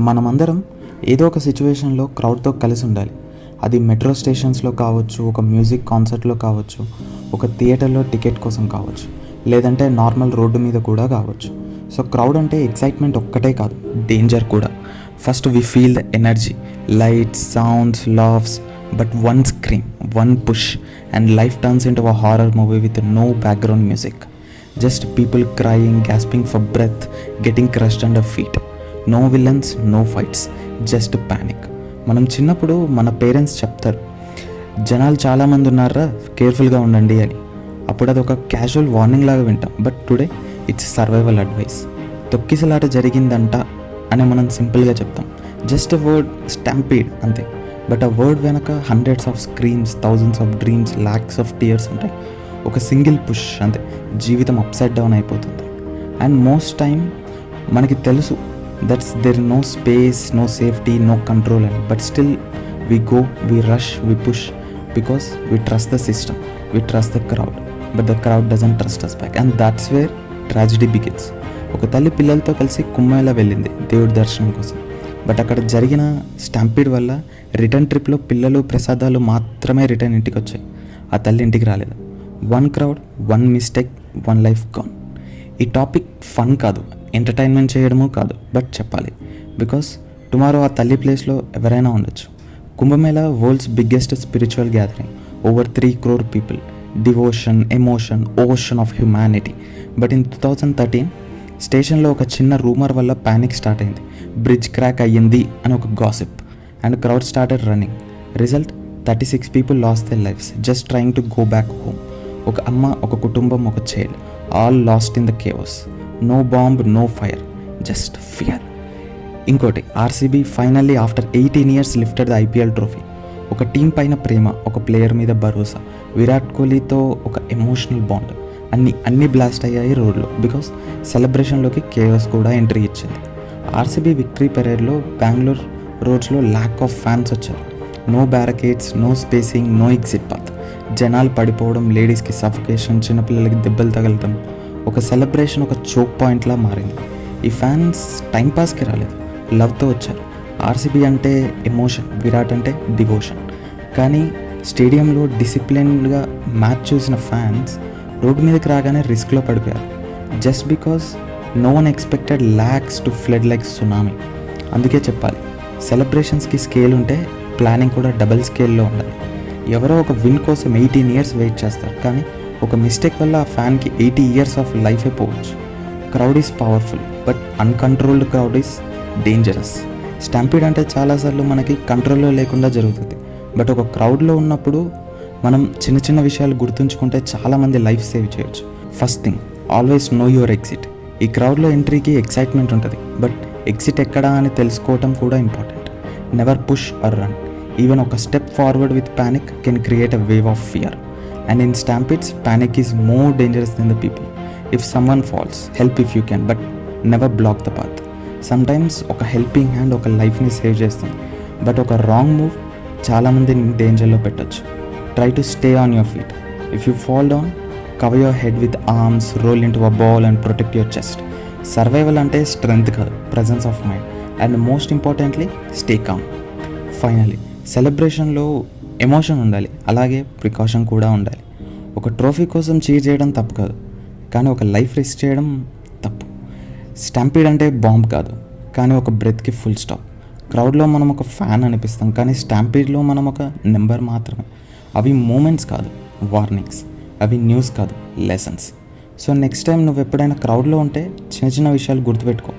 మనమందరం ఏదో ఒక సిచ్యువేషన్లో క్రౌడ్తో కలిసి ఉండాలి. అది మెట్రో స్టేషన్స్లో కావచ్చు, ఒక మ్యూజిక్ కాన్సర్ట్లో కావచ్చు, ఒక థియేటర్లో టికెట్ కోసం కావచ్చు, లేదంటే నార్మల్ రోడ్డు మీద కూడా కావచ్చు. సో క్రౌడ్ అంటే ఎక్సైట్మెంట్ ఒక్కటే కాదు, డేంజర్ కూడా. First we feel the energy, lights, sounds, laughs, but one scream, one push and life turns into a horror movie with no background music. Just people crying, gasping for breath, getting crushed under feet. No villains, no fights, just panic. మనం చిన్నప్పుడు మన parents చెప్తారు, జనాలు చాలామంది ఉన్నారా, కేర్ఫుల్గా ఉండండి అని. అప్పుడు అది ఒక క్యాజువల్ వార్నింగ్ లాగా వింటాం. But today it's survival advice. తొక్కిసలాట జరిగిందంట అని మనం సింపుల్గా చెప్తాం. జస్ట్ ఎ వర్డ్, స్టాంపీడ్ అంతే. బట్ ఆ వర్డ్ వెనక hundreds of screams, thousands of dreams, lakhs of tears ఉంటాయి. ఒక సింగిల్ పుష్ అంతే, జీవితం అప్సైడ్ డౌన్ అయిపోతుంది. అండ్ మోస్ట్ టైం మనకి తెలుసు that's there no space, no safety, no control అని. But still we go, we rush, we push because we trust the system, we trust the crowd. But the crowd doesn't trust us back. And that's where tragedy begins. ఒక తల్లి పిల్లలతో కలిసి కుంభమేళా వెళ్ళింది దేవుడి దర్శనం కోసం. But అక్కడ జరిగిన స్టాంపీడ్ వల్ల రిటర్న్ ట్రిప్లో పిల్లలు, ప్రసాదాలు మాత్రమే రిటర్న్ ఇంటికి వచ్చాయి. ఆ తల్లి ఇంటికి రాలేదు. One crowd, one mistake, one life gone. ఈ టాపిక్ ఫన్ కాదు, ఎంటర్టైన్మెంట్ చేయడము కాదు, బట్ చెప్పాలి. బికాస్ టుమారో ఆ తల్లి ప్లేస్లో ఎవరైనా ఉండొచ్చు. Kumbh Mela world's biggest spiritual gathering. Over 3 crore people, devotion, emotion, ocean of humanity. But in 2013 స్టేషన్లో ఒక చిన్న రూమర్ వల్ల ప్యానిక్ స్టార్ట్ అయింది. బ్రిడ్జ్ క్రాక్ అయ్యింది అని ఒక gossip. And crowd started running. Result 36 people last their lives just trying to go back home. ఒక అమ్మ, ఒక కుటుంబం, ఒక child, all lost in the chaos. No bomb, no fire, just fear. ఇంకోటి, RCB finally after 18 years lifted the IPL trophy. ఒక team పైన ప్రేమ, ఒక ప్లేయర్ మీద భరోసా, విరాట్ కోహ్లీతో ఒక ఎమోషనల్ బాండ్, అన్నీ బ్లాస్ట్ అయ్యాయి రోడ్లో. బికాస్ సెలబ్రేషన్లోకి కేవస్ కూడా ఎంట్రీ ఇచ్చింది. ఆర్సీబీ విక్టరీ పెరేడ్లో బెంగళూరు రోడ్స్లో ల్యాక్ ఆఫ్ ఫ్యాన్స్ వచ్చారు. No barricades, no spacing, no exit path. జనాలు పడిపోవడం, లేడీస్కి సఫికేషన్, చిన్నపిల్లలకి దెబ్బలు తగలటం. ఒక సెలబ్రేషన్ ఒక చోక్ పాయింట్లా మారింది. ఈ ఫ్యాన్స్ టైంపాస్కి రాలేదు, లవ్తో వచ్చారు. ఆర్సీబీ అంటే ఎమోషన్, విరాట్ అంటే డివోషన్. కానీ స్టేడియంలో డిసిప్లిన్డ్గా మ్యాచ్ చూసిన ఫ్యాన్స్ రోడ్డు మీదకి రాగానే రిస్క్లో పడిపోయారు. Just because no one expected lakhs to flood like tsunami. అందుకే చెప్పాలి, సెలబ్రేషన్స్కి స్కేల్ ఉంటే ప్లానింగ్ కూడా డబుల్ స్కేల్లో ఉండాలి. ఎవరో ఒక విన్ కోసం 18 years వెయిట్ చేస్తారు, కానీ ఒక మిస్టేక్ వల్ల ఆ ఫ్యాన్కి 80 years ఆఫ్ లైఫ్ అయిపోవచ్చు. Crowd is powerful, but uncontrolled crowd is dangerous. Stampede అంటే చాలాసార్లు మనకి కంట్రోల్లో లేకుండా జరుగుతుంది. బట్ ఒక క్రౌడ్లో ఉన్నప్పుడు మనం చిన్న చిన్న విషయాలు గుర్తుంచుకుంటే చాలామంది లైఫ్ సేవ్ చేయొచ్చు. First thing, always know your exit. ఈ క్రౌడ్లో ఎంట్రీకి ఎక్సైట్మెంట్ ఉంటుంది, బట్ ఎగ్జిట్ ఎక్కడా అని తెలుసుకోవటం కూడా important. Never push or run. Even ఒక step forward with panic can create a wave of fear. And in stampedes, panic is more dangerous than the people. If someone falls, help if you can, but never block the path. Sometimes ఒక helping hand ఒక లైఫ్ని save చేస్తుంది, but ఒక wrong move చాలామందిని డేంజర్లో పెట్టచ్చు. Try to stay on your feet. If you fall down, cover your head with arms, roll into a ball and protect your chest. Survival అంటే strength కాదు, presence of mind. And most importantly, stay calm. Finally, సెలబ్రేషన్లో emotion ఉండాలి, అలాగే precaution కూడా ఉండాలి. ఒక trophy కోసం cheer చేయడం తప్పు కాదు, కానీ ఒక లైఫ్ రిస్క్ చేయడం తప్పు. స్టాంపీడ్ అంటే బాంబ్ కాదు, కానీ ఒక బ్రెత్కి ఫుల్ స్టాప్. క్రౌడ్లో మనం ఒక ఫ్యాన్ అనిపిస్తాం, కానీ స్టాంపీడ్లో మనం ఒక నెంబర్ మాత్రమే. అవి మూమెంట్స్ కాదు, వార్నింగ్స్. అవి న్యూస్ కాదు, లెసన్స్. సో నెక్స్ట్ టైం నువ్వు ఎప్పుడైనా క్రౌడ్లో ఉంటే చిన్న చిన్న విషయాలు గుర్తుపెట్టుకో.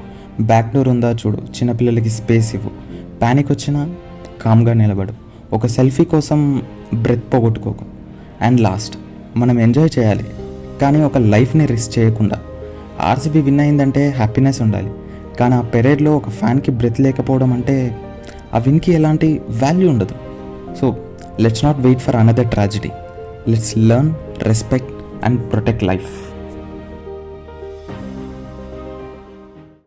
బ్యాక్ డోర్ ఉందా చూడు, చిన్నపిల్లలకి స్పేస్ ఇవ్వు, ప్యానిక్ వచ్చినా కామ్గా నిలబడు, ఒక సెల్ఫీ కోసం బ్రెత్ పోగొట్టుకోకు. అండ్ లాస్ట్, మనం ఎంజాయ్ చేయాలి, కానీ ఒక లైఫ్ని రిస్క్ చేయకుండా. ఆర్సీబీ విన్ అయిందంటే హ్యాపీనెస్ ఉండాలి, కానీ ఆ పెరేడ్లో ఒక ఫ్యాన్కి బ్రెత్ లేకపోవడం అంటే ఆ విన్కి ఎలాంటి వాల్యూ ఉండదు. So let's not wait for another tragedy. Let's learn, respect and protect life.